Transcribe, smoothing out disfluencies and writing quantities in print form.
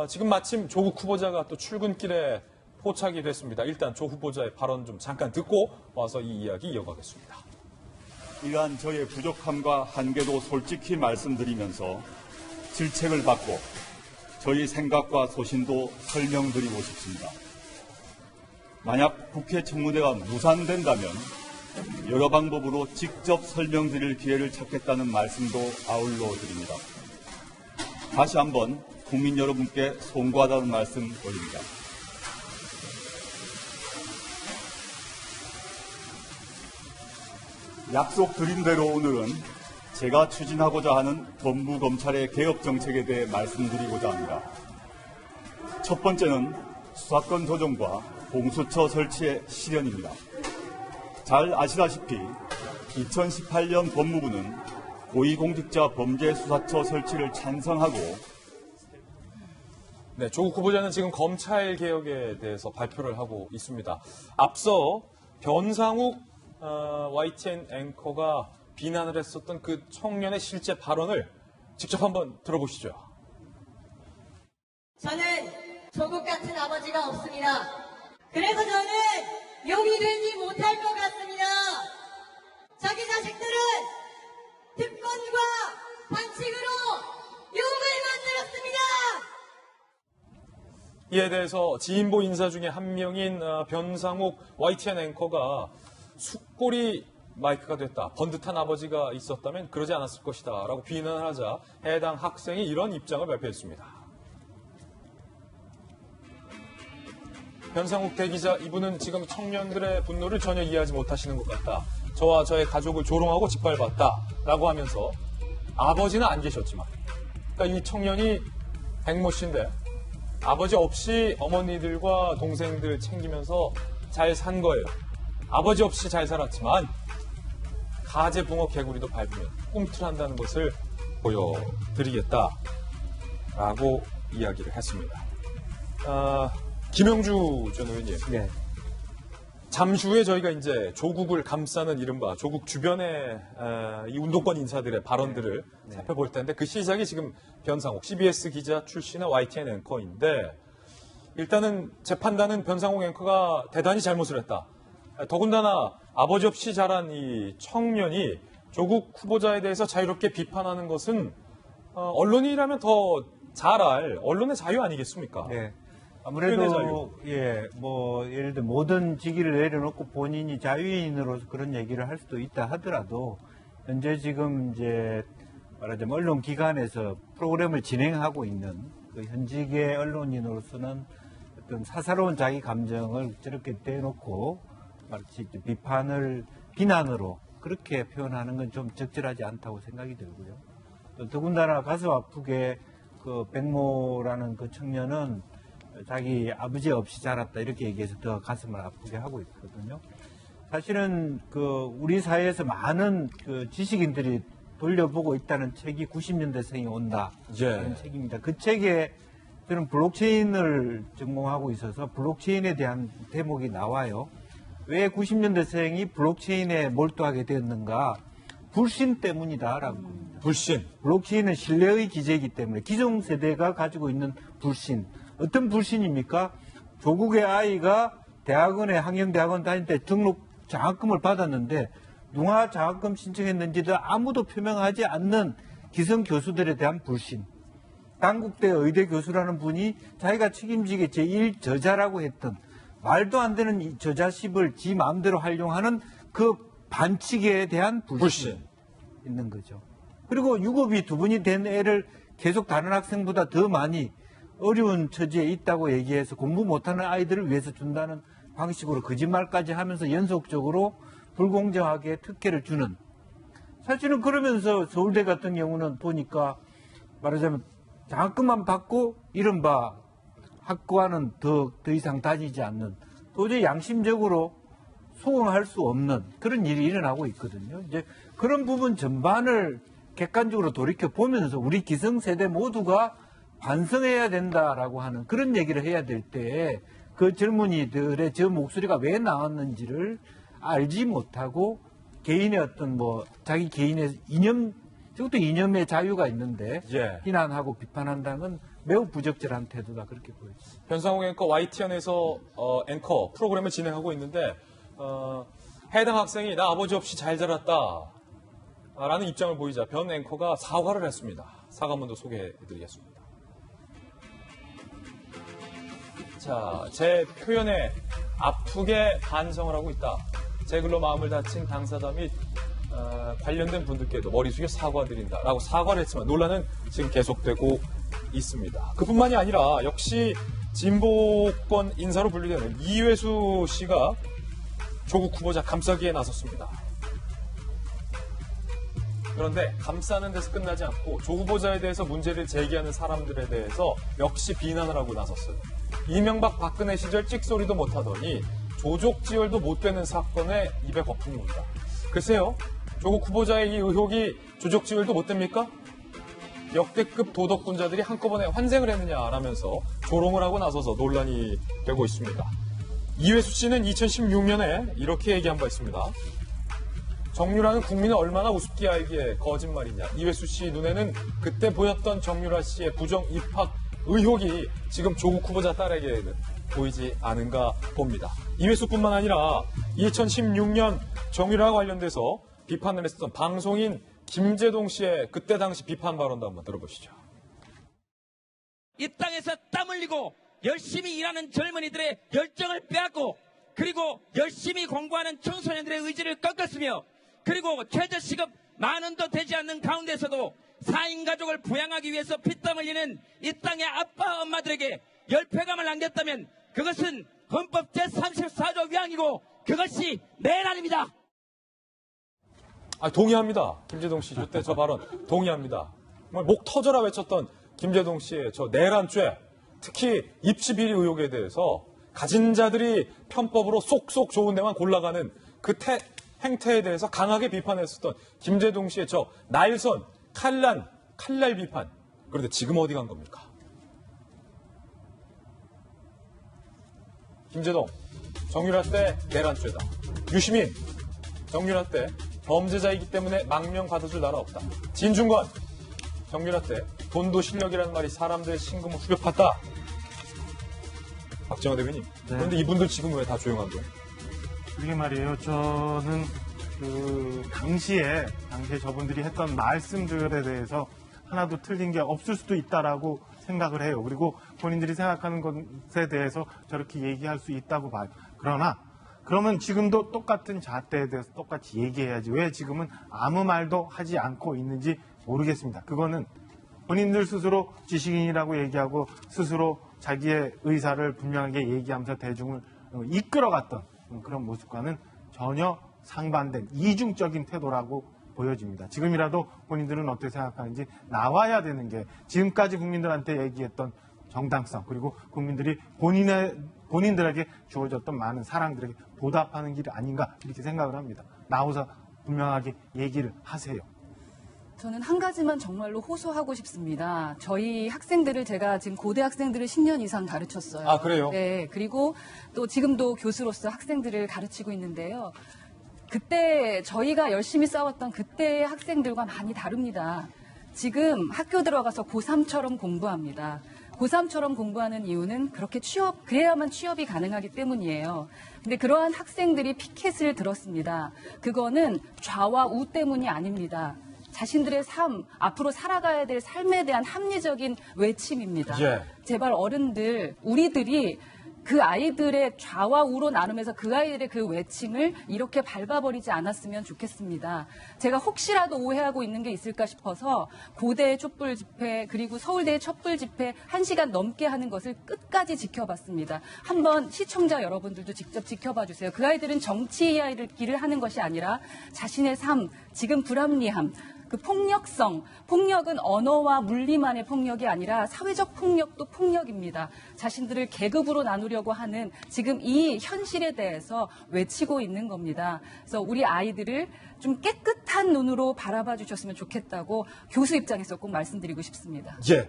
지금 마침 조국 후보자가 또 출근길에 포착이 됐습니다. 일단 조 후보자의 발언 좀 잠깐 듣고 와서 이 이야기 이어가겠습니다. 이러한 저의 부족함과 한계도 솔직히 말씀드리면서 질책을 받고 저희 생각과 소신도 설명드리고 싶습니다. 만약 국회 청문회가 무산된다면 여러 방법으로 직접 설명드릴 기회를 찾겠다는 말씀도 아울러 드립니다. 다시 한번 국민 여러분께 송구하다는 말씀 올립니다. 약속드린 대로 오늘은 제가 추진하고자 하는 법무검찰의 개혁 정책에 대해 말씀드리고자 합니다. 첫 번째는 수사권 조정과 공수처 설치의 실현입니다. 잘 아시다시피 2018년 법무부는 고위공직자 범죄수사처 설치를 찬성하고 네, 조국 후보자는 지금 검찰 개혁에 대해서 발표를 하고 있습니다. 앞서 변상욱 YTN 앵커가 비난을 했었던 그 청년의 실제 발언을 직접 한번 들어보시죠. 저는 조국 같은 아버지가 없습니다. 그래서 저는 용이 되지 못할 것 같습니다. 자기 자식들은 특권과 반칙으로 욕을 만들었습니다. 이에 대해서 지인보 인사 중에 한 명인 변상욱 YTN 앵커가 숙골이 마이크가 됐다. 번듯한 아버지가 있었다면 그러지 않았을 것이다. 라고 비난을 하자 해당 학생이 이런 입장을 발표했습니다. 변상욱 대기자, 이분은 지금 청년들의 분노를 전혀 이해하지 못하시는 것 같다. 저와 저의 가족을 조롱하고 짓밟았다. 라고 하면서 아버지는 안 계셨지만, 그러니까 이 청년이 백모 씨인데 아버지 없이 어머니들과 동생들 챙기면서 잘 산 거예요. 아버지 없이 잘 살았지만 가재, 붕어, 개구리도 밟으면 꿈틀한다는 것을 보여드리겠다라고 이야기를 했습니다. 김영주 전 의원님. 네. 잠시 후에 저희가 이제 조국을 감싸는 이른바 조국 주변의 이 운동권 인사들의 발언들을 살펴볼 텐데 그 시작이 지금 변상욱 CBS 기자 출신의 YTN 앵커인데 일단은 제 판단은 변상욱 앵커가 대단히 잘못을 했다. 더군다나 아버지 없이 자란 이 청년이 조국 후보자에 대해서 자유롭게 비판하는 것은 언론이라면 더 잘 알 언론의 자유 아니겠습니까? 네. 아무래도 예를 들어 모든 직위를 내려놓고 본인이 자유인으로서 그런 얘기를 할 수도 있다 하더라도 현재 지금 이제 말하자면 언론 기관에서 프로그램을 진행하고 있는 그 현직의 언론인으로서는 어떤 사사로운 자기 감정을 저렇게 대놓고 마치 비난으로 그렇게 표현하는 건 좀 적절하지 않다고 생각이 들고요. 또 더군다나 가슴 아프게 그 백모라는 그 청년은 자기 아버지 없이 자랐다 이렇게 얘기해서 더 가슴을 아프게 하고 있거든요. 사실은 그 우리 사회에서 많은 그 지식인들이 돌려보고 있다는 책이 90년대생이 온다. 그런 책입니다. 그 책에 저는 블록체인을 전공하고 있어서 블록체인에 대한 대목이 나와요. 왜 90년대생이 블록체인에 몰두하게 되었는가? 불신 때문이다라고 합니다. 불신. 블록체인은 신뢰의 기제이기 때문에 기존 세대가 가지고 있는 불신. 어떤 불신입니까? 조국의 아이가 대학원에 항영대학원 다닐 때 등록 장학금을 받았는데 누가 장학금 신청했는지도 아무도 표명하지 않는 기성 교수들에 대한 불신. 당국대 의대 교수라는 분이 자기가 책임지게 제1저자라고 했던 말도 안 되는 이 저자십을 지 마음대로 활용하는 그 반칙에 대한 불신. 있는 거죠. 그리고 유급이 두 분이 된 애를 계속 다른 학생보다 더 많이 어려운 처지에 있다고 얘기해서 공부 못하는 아이들을 위해서 준다는 방식으로 거짓말까지 하면서 연속적으로 불공정하게 특혜를 주는. 사실은 그러면서 서울대 같은 경우는 보니까 말하자면 장학금만 받고 이른바 학과는 더 이상 다니지 않는 도저히 양심적으로 소응할 수 없는 그런 일이 일어나고 있거든요. 이제 그런 부분 전반을 객관적으로 돌이켜 보면서 우리 기성세대 모두가 반성해야 된다라고 하는 그런 얘기를 해야 될 때 그 젊은이들의 저 목소리가 왜 나왔는지를 알지 못하고 개인의 어떤 자기 개인의 이념, 저것도 이념의 자유가 있는데 비난하고 비판한다는 건 매우 부적절한 태도다 그렇게 보여집니다. 변상욱 앵커 YTN에서 앵커 프로그램을 진행하고 있는데 해당 학생이 나 아버지 없이 잘 자랐다 라는 입장을 보이자 변 앵커가 사과를 했습니다. 사과문도 소개해드리겠습니다. 자, 제 표현에 아프게 반성을 하고 있다. 제 글로 마음을 다친 당사자 및 관련된 분들께도 머리 숙여 사과드린다라고 사과를 했지만 논란은 지금 계속되고 있습니다. 그뿐만이 아니라 역시 진보권 인사로 분류되는 이회수 씨가 조국 후보자 감싸기에 나섰습니다. 그런데 감싸는 데서 끝나지 않고 조 후보자에 대해서 문제를 제기하는 사람들에 대해서 역시 비난을 하고 나섰어요. 이명박 박근혜 시절 찍소리도 못하더니 조족지혈도 못 되는 사건에 입에 거품입니다. 글쎄요, 조국 후보자의 이 의혹이 조족지혈도 못 됩니까? 역대급 도덕군자들이 한꺼번에 환생을 했느냐라면서 조롱을 하고 나서서 논란이 되고 있습니다. 이회수 씨는 2016년에 이렇게 얘기한 바 있습니다. 정유라는 국민은 얼마나 우습게 알기에 거짓말이냐. 이회수 씨 눈에는 그때 보였던 정유라 씨의 부정 입학 의혹이 지금 조국 후보자 딸에게는 보이지 않은가 봅니다. 이회수뿐만 아니라 2016년 정유라와 관련돼서 비판을 했었던 방송인 김재동 씨의 그때 당시 비판 발언도 한번 들어보시죠. 이 땅에서 땀 흘리고 열심히 일하는 젊은이들의 열정을 빼앗고 그리고 열심히 공부하는 청소년들의 의지를 꺾었으며 그리고 최저시급 10,000원도 되지 않는 가운데서도 4인 가족을 부양하기 위해서 피땀 흘리는 이 땅의 아빠 엄마들에게 열패감을 남겼다면 그것은 헌법 제34조 위반이고 그것이 내란입니다. 동의합니다. 김재동 씨. 이때 저 발언 동의합니다. 정말 목 터져라 외쳤던 김재동 씨의 저 내란죄, 특히 입시 비리 의혹에 대해서 가진 자들이 편법으로 쏙쏙 좋은 데만 골라가는 그 행태에 대해서 강하게 비판했었던 김재동 씨의 저 날선, 칼날 비판. 그런데 지금 어디 간 겁니까? 김재동, 정유라 때 내란죄다. 유시민, 정유라 때 범죄자이기 때문에 망명 받아줄 나라 없다. 진중권, 정유라 때 돈도 실력이라는 말이 사람들의 신금을 후벼 팠다. 박정호 대변인. 그런데 이분들 지금 왜 다 조용한 거예요? 그게 말이에요. 저는 당시에 저분들이 했던 말씀들에 대해서 하나도 틀린 게 없을 수도 있다라고 생각을 해요. 그리고 본인들이 생각하는 것에 대해서 저렇게 얘기할 수 있다고 봐요. 그러면 지금도 똑같은 잣대에 대해서 똑같이 얘기해야지. 왜 지금은 아무 말도 하지 않고 있는지 모르겠습니다. 그거는 본인들 스스로 지식인이라고 얘기하고 스스로 자기의 의사를 분명하게 얘기하면서 대중을 이끌어갔던 그런 모습과는 전혀 상반된 이중적인 태도라고 보여집니다. 지금이라도 본인들은 어떻게 생각하는지 나와야 되는 게 지금까지 국민들한테 얘기했던 정당성 그리고 국민들이 본인들에게 주어졌던 많은 사랑들에게 보답하는 길이 아닌가 이렇게 생각을 합니다. 나와서 분명하게 얘기를 하세요. 저는 한 가지만 정말로 호소하고 싶습니다. 저희 학생들을 제가 지금 고대 학생들을 10년 이상 가르쳤어요. 아, 그래요? 네. 그리고 또 지금도 교수로서 학생들을 가르치고 있는데요. 그때 저희가 열심히 싸웠던 그때의 학생들과 많이 다릅니다. 지금 학교 들어가서 고3처럼 공부합니다. 고3처럼 공부하는 이유는 그렇게 그래야만 취업이 가능하기 때문이에요. 근데 그러한 학생들이 피켓을 들었습니다. 그거는 좌와 우 때문이 아닙니다. 자신들의 삶, 앞으로 살아가야 될 삶에 대한 합리적인 외침입니다. 예. 제발 어른들, 우리들이 그 아이들의 좌와 우로 나누면서 그 아이들의 그 외침을 이렇게 밟아버리지 않았으면 좋겠습니다. 제가 혹시라도 오해하고 있는 게 있을까 싶어서 고대의 촛불 집회 그리고 서울대의 촛불 집회 1시간 넘게 하는 것을 끝까지 지켜봤습니다. 한번 시청자 여러분들도 직접 지켜봐 주세요. 그 아이들은 정치 이야기를 하는 것이 아니라 자신의 삶, 지금 불합리함, 그 폭력성, 폭력은 언어와 물리만의 폭력이 아니라 사회적 폭력도 폭력입니다. 자신들을 계급으로 나누려고 하는 지금 이 현실에 대해서 외치고 있는 겁니다. 그래서 우리 아이들을 좀 깨끗한 눈으로 바라봐 주셨으면 좋겠다고 교수 입장에서 꼭 말씀드리고 싶습니다. 예.